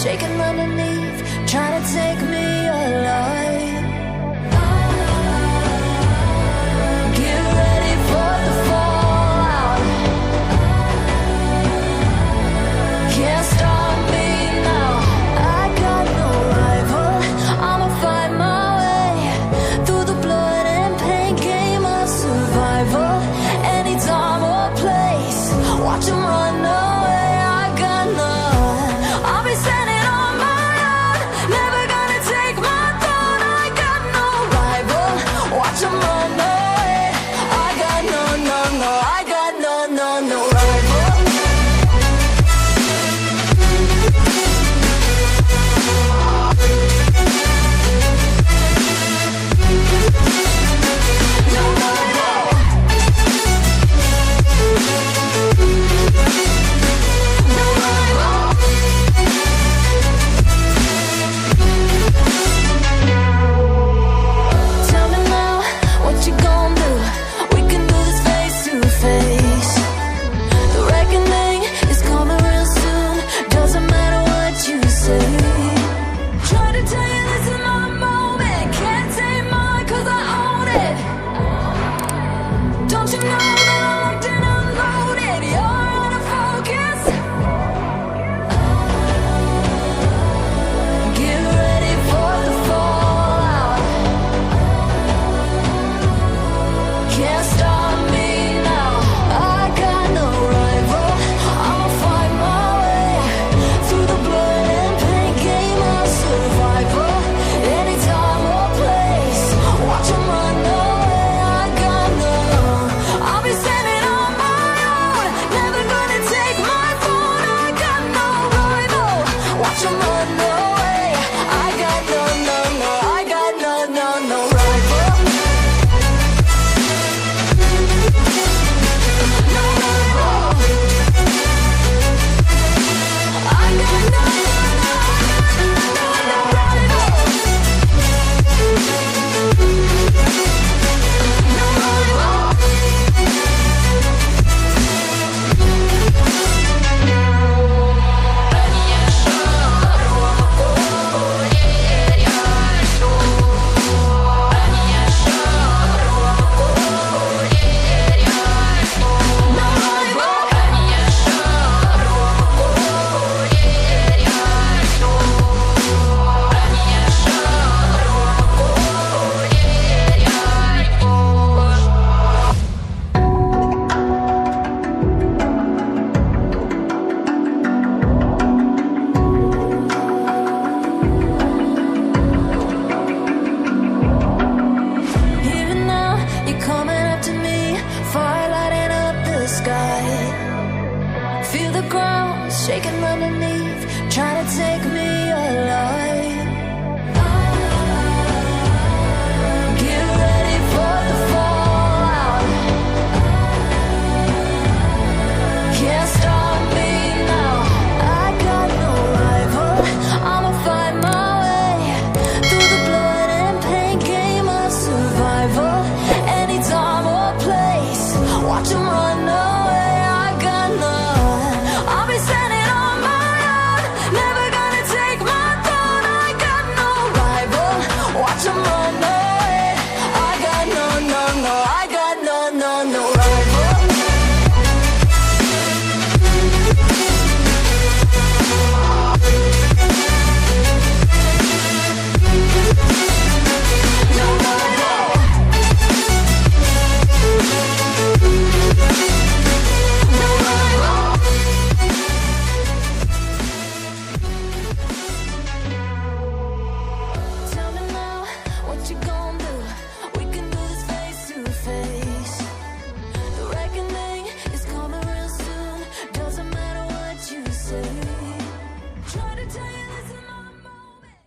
shaking underneath, trying to take me alive. Get ready for the fallout. Can't stop me now. I got no rival. I'ma fight my way through the blood and pain game of survival. Any time or place, watch 'em run away. I got none. I'll be standing on my own, never gonna take my throne. I got no rival. Watch 'em run away. I got no, no, no. I got no, no, no rival. No rival. No rival. Tell me now, what you gon' do? We can do this face to face. The reckoning is coming real soon. Doesn't matter what you say. Try to tell you this is my moment. Can't take mine 'cause I own it. Don't you know that I'm locked and unloaded? You're out of focus. Get ready for the fallout. Can't stop me now. I got no rival. I'ma fight my way through the blood and pain game of survival. Any time or place, watch 'em run away. I got none. I'll be standing on my own, never gonna take my throne. I got no rival. Watch 'em run away. I got no, no, no. I got no, no, no rival. No rival. I got no, no, no, no rival. No rival. No rival. Even now, you're coming up to me, fire lighting up the sky. Feel the ground shaking underneath, trying to take me alive. Get ready for the fallout. Can't stop me now. I got no rival. I'ma fight my way through the blood and pain game of survival. Any time or place, watch 'em run away. I got none. I'll be standing on my own, never gonna take my throne. I got no rival. Watch 'em run away. I got no, no, no. I got no, no, no rival. No rival. No rival. Tell me now, what you gon' do? We can do this face to face. The reckoning is coming real soon. Doesn't matter what you say. Try to tell you